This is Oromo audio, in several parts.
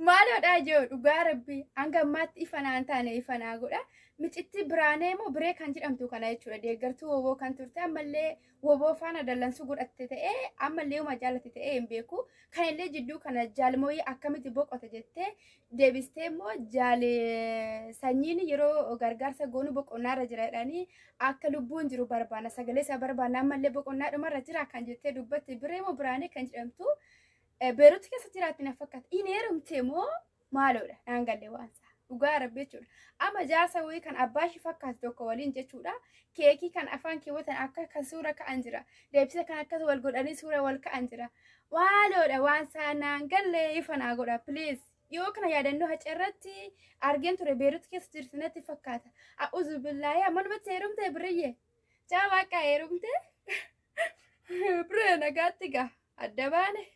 Maalo dha joo dhugaa rabbi hanga ammaatti ifanaan taane ifanaa godha. Micitti biraanee moo biree kan jedhamtu kana jechuudha. Deeggartuu woboo kan turte ammallee woboo faana dallansuu godhatte ta'ee ammallee uma jaallate ta'ee hin beeku. Kan illee jidduu kana jaalmooyii akkamitti boqote jettee deebistee immoo sanyiin yeroo gargaarsa goonu boqonnaarra jira jedhanii akka lubbuun jiru barbaana. Sagalee isaa barbaana ammallee boqonnaadhumarra jira kan jettee dubbatti biree moo biraanee kan jedhamtu. Beeruutti keessa jiraatti na fakkaata. Inni heerumtee moo maaloodha? Naangallee waansa. Dhugaa rabbi jechuudha. Amma jaarsa wayii kan abbaa ishee fakkaatu tokko waliin jechuudha. Keekii kan afaan keewwatan akka kan suura ka'an jira. Deebisa kan akkas wal godhanii suura wal ka'an jira. Maaloodha waansa naangallee ifa naa godha please. Yoo kana yaadannoo hacarratti argeen ture beeruutti keessa jirti natti fakkaata. A'uuzu billaahi ammalumatti heerumtee biriyyee. Caa waaqa heerumtee. Biree nagaatti gaa adda baane.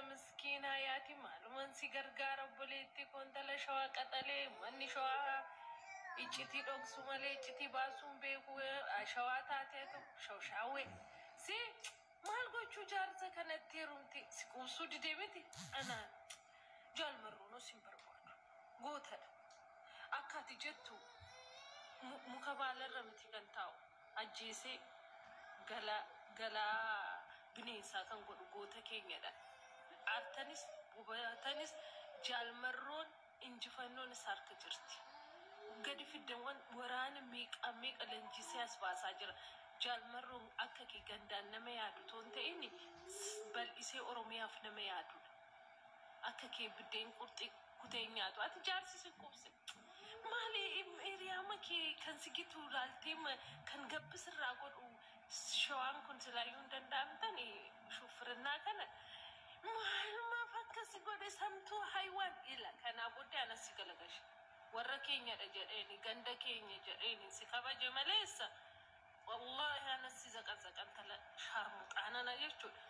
Miskiina yaati maalumaan si gargaara obboleetti kontala shawaa qaxalee manni shawaa iccitii dhoksu malee iccitii baasuun beeku shawaa taateetu shawshaawwe si maal gochuu jaarsa kanatti heerumti si quubsuu didee miti anaan jaalmarruunoo sin barbaadu gootadha akka ati jettu muka baalarra miti kan taa'u ajjeesee galaa bineensaa kan godhu goota keenyadha. Artanis bubatanis jaalmarroon injifannoon sarka jirti. Gadi fiddan waraana meeqa lanjisee as baasaa jira. Jaalmarroon akka kee gandaan nama yaadu toon ta'ini bal'isee Oromiyaaf nama yaadudha. Akka kee biddeen qurxii kutee nyaatu. Ati jaarsisi qubse. Maali hiriyaama kee kan sigitu laaltee kan gabbisirraa godhu shawaan kun silaayyuu hin danda'amtani shufirannaa kana. Maaluma fakkasi godhe samtuu haywaan ila kana booddee anas si galagash warra keenyadha jedheeni ganda keenya jedheeni si kabaje maleessa wallahi anas si zaqan tala sharmuxaanana jechuudha.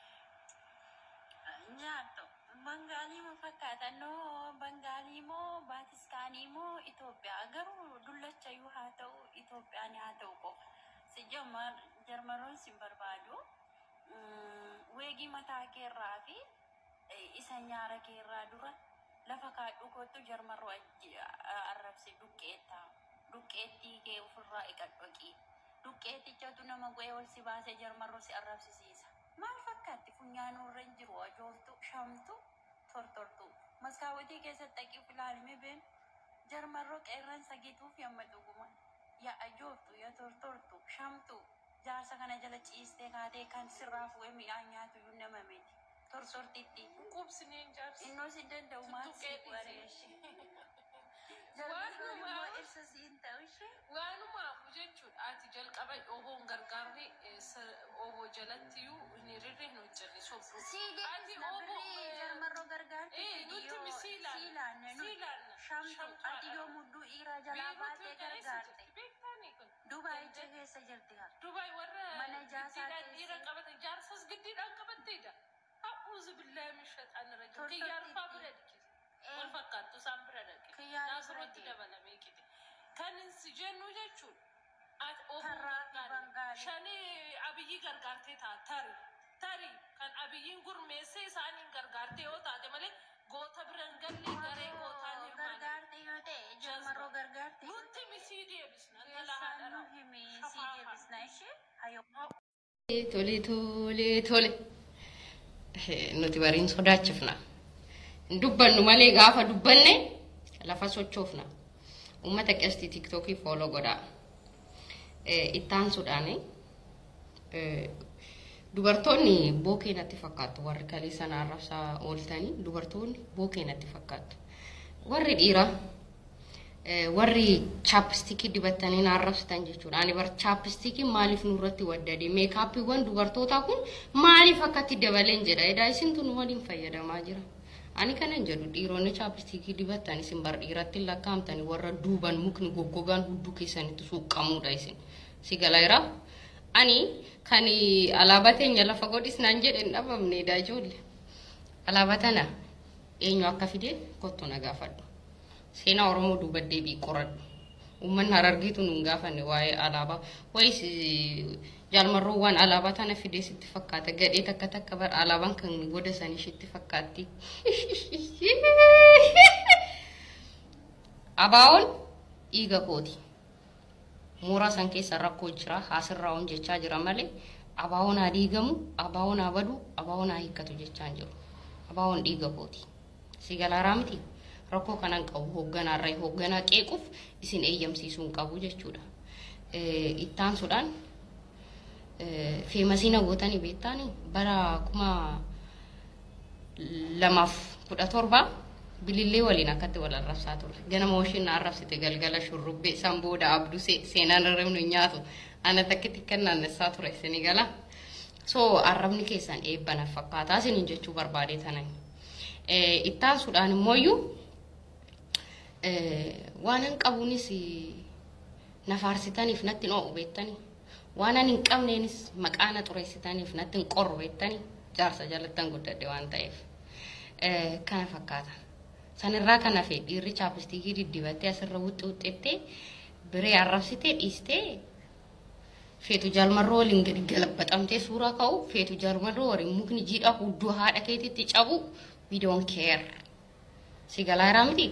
Nyaato Bangaali moo fakkaatannoo Bangaali moo Baatiskaanii moo Itoophiyaa garuu dullachayyuu haa ta'u Itoophiyaan haa ta'u qofa si jarmaroon sin barbaadu weegii mataa keerraa fi isa nyaara keerraa dura lafa kaadhu kottu jarmaroo arrabsi duqqeettii kee ofirraa iqadhoqii duqqeettichatu nama go'ee ol si baasee jarmaroo si arrabsisiisa maal fakkaatti funyaanuu irra hin jiru ajooftu shamtu tortortu maskaawwatii keessatti dhaqiif ilaalime been jarmaroo qeerran sagituuf yamma dhuguma yaa ajooftu yaa tortortu shamtu jaarsa kana jala ciistee kaatee kan sirraa fu'ee mi'aan nyaatu iyyuu nama miti tortortitti qubsineen jaarsi innoo si danda'u maal si wareeshi jarmaroo irsa siin ta'u ishee waanumaaf jechuudha ati jalqaba oboon gargaarri oboo jalattiyyuu hin hirrirre hin hojjenne sobdu ati oboo jarmaroo gargaarti nutti misiilaanne shamtu ati yoo mudduu dhiiraa jalaa baatee gargaarte Dubai keessa jirti haa Dubai warra mana jaasaa dhiira qabatan jaarsas giddiidhaan qabatteedha a'uuzu billaahi min shayxaani rajiim kiyyaarfaa bira dhikise wal fakkaattu isaan bira dhaqe naasirratti dabalamee qite kan si jennu jechuudha shanii abiyyi gargaartee tari kan abiyyiin gurmeessee isaaniin gargaartee yoo taate malee goota biran gallee garee gootaan gargaarte yoo ta'e jarmaroo gargaarte nutti misii deebisna nu himi sii deebisna ishee hayoo tole nuti bariin sodaachifna dubbannu malee gaafa dubbanne lafa sochoofna ummata qesti tiktokii follow godhaa ittaan suudhaanii dubartoonni bookee natti fakkaatu warri kalee sana arrabsaa ooltanii dubartoonni bookee natti fakkaatu warri dhiiraa warri chapstickii dibatanii arrabsatan jechuudha ani bar chapstickii maaliif nurratti waddade meekaappiiwwan dubartootaa kun maaliif akkatti dabaleen jedha edaa isintu nu waliin fayyadamaa jira ani kanan jedhu dhiironni chapstickii dibatanii isin bar dhiiratti lakkaamtanii warra duuban mukni goggogaan hudduu keessanitti suuqqamuudha isin si galaayira ani kan alaabateenya lafa godhis naan jedhen dhabamne daa ijoollee alaabatana eenyu akka fide kottu na gaafadhu seenaa oromoo duuba deebii qoradhu umman harargiitu nun gaafanne waa'ee alaabaa wayis jaalmarroo waan alaabaa tana fidee sitti fakkaata gadhee takka bar alaabaan kan goda sanii shitti fakkaatti abaa'oon dhiiga kooti mooraa san keessa rakkoo jira haasirraa on jechaa jira malee abaa'oon haa dhiigamu abaa'oon haa badu abaa'oon haa hiikkatu jechaa jiru abaa'oon dhiiga kooti si galaaraa miti rakkoo kanan qabu hoogganaarraa hoogganaa qeequuf isin eeyyamsiisuun qabu jechuudha ittaan sudhaan feemasiina gootanii beektaanii bara 2017 bilillee waliin akkatti wal arrabsaa ture ganama washiin arrabsite galgala shurrubbee san booda abduu seenaan arrabnu nyaatu ana takkitti kennaannessaa ture senigala so arrabni keessan eebbana fakkaataa isiniin jechuu barbaade tanan ittaan sudhaan immoo waan hin qabuunis nafaarsitaniif natti noo beektanii waan hin qabneenis maqaana xureessitaniif natti hin qorru beektanii jaarsa jalattan guddadde waan ta'eef kana fakkaata sanirraa kana fee dhiirri chaapistikii diddibattee asirra wuxxuuxxettee biree arrabsitee dhiistee feetu jaalmarroo waliin gadi galabbaxamtee suuraa ka'u feetu jaalmarroo waliin mukni jiidhaa hudduu haadha keetitti cabu we don't care si galaaraa miti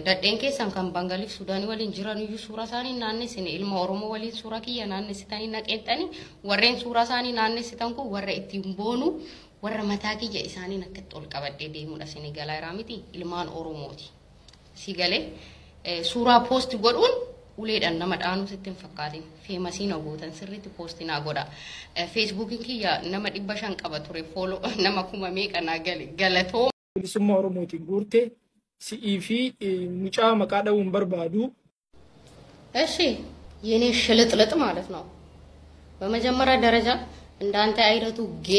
dadheen keessan kan Bangaliif Sudaanii waliin jiran iyyuu suuraa isaanii naannessine ilma Oromoo waliin suuraa kiyya naannessitanii naqeexxanii warreen suuraa isaanii naannessitan kun warra ittiin boonu warra mataa kiyya isaanii akkatti ol qabadhee deemudha sini galaaraa miti ilmaan Oromooti si galee suuraa poosti godhuun uleedhaan nama dhaanuu sitti hin fakkaatin feemasiina gootan sirriitti poostii naa godha feesbuukiin kiyya nama 500 qaba ture fooloo nama 1000 naa galatoo bilisummaa Oromootiin guurtee si'ii fi mucaa maqaa dha'uun barbaadu እሺ የኔ ሽልጥልጥ ማለት ነው በመጀመሪያ ደረጃ እንዳንተ አይነቱ ጌ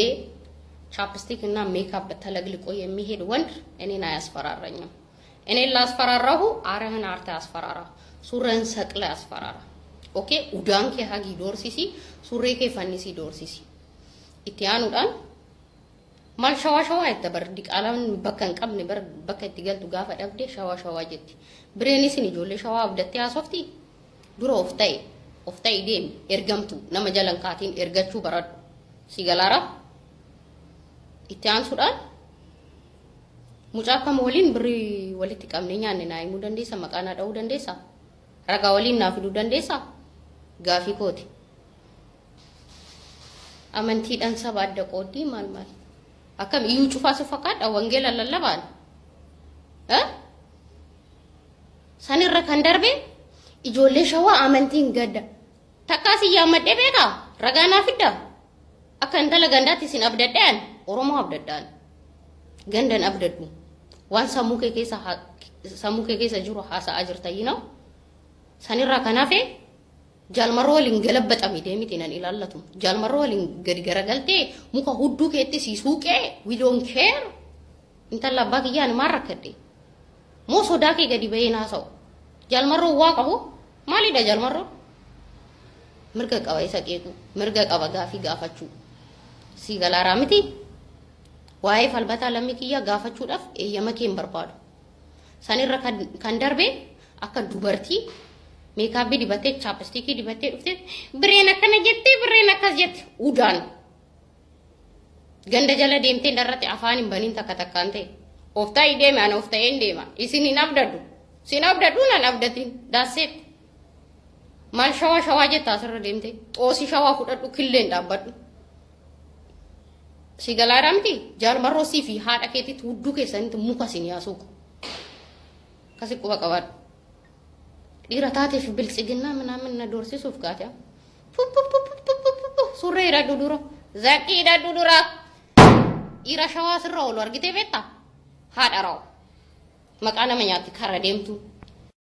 ቻፕስቲክ እና ሜካፕ ተለግልቆ የሚሄድ ወንድ እኔን አያስፈራራኝም እኔን ላስፈራራሁ አረህን አርተ አስፈራራ ሱረን ሰቅለ አስፈራራ ኦኬ ኡዳንኬ ሀጊ ዶርሲሲ ሱሬኬ ፈኒሲ ዶርሲሲ ኢትያኑዳን mal shawa itti diqaalaan bakka hin qabne bakka itti galtu gaafa dhabde shawa jetti bireenis ni ijoollee shawaa abdattee haasofti dura of ta'e deemi ergamtu nama jalan kaatiin ergachuu baradhu si galaara itti aansuudhaan mucaa kam waliin birrii walitti qabnee nyaanne naa himuu dandeessa maqaa naa dha'uu dandeessa ragaa waliin naa fiduu dandeessa gaafii kooti amantiidhaan saba adda qooddii maal akam iyu cufa su fakkaadha wangeela lallabaan sanirra kan darbe ijoollee shawaa amantiin gadda takkaasi yaamadhe beeka ragaanaa fidda akka intala gandaatti isin abdaddaan Oromoo abdaddaan gandan abdaddu waan sammuu kee keessa jiru haasa'aa jirta yinoo sanirra kanaafe jaalmarroo waliin galabbaxame deemiti nan ilaallatu jaalmarroo waliin gadi garagaltee muka hudduu keetti si suuqee we don't care intala abbaa kiyyaan maal rakkadde moo sodaa kee gadi bahee naasa'u jaalmarroo waa qabu maalidha jaalmarroo mirga qaba isa qeequ mirga qaba gaafii gaafachuu si galaaraa miti waa'ee falbataa lammii kiyya gaafachuudhaaf eeyyama kee hin barbaadu sanirra kan darbe akka dubartii makeup भी दिबते चापस्टिक की दिबते उसे ब्रेन अकने जette udaan ganda jala deemtee darrate afaan hin banin takka takkaante oftaa ideeme ana oftaa endeema isin hin abdaddu nan abdatin daaset mal shawaa jetta asirra deemte xoosi shawaa fudhadhu killeen dhaabbadhu si galaaramti jaalmarroo si fi haadha keetitti hudduu keessanitti muka sin yaasuuku kasi quba qabaadhu dhiira taatee fi bilchiginna ምናምን na doorsisuuf gaata surree hidhadhu dura zaqqii hidhadhu dura dhiira shawaa sirra oolu argitee beektaa haadha raa'u maqaa nama nyaatti karra deemtu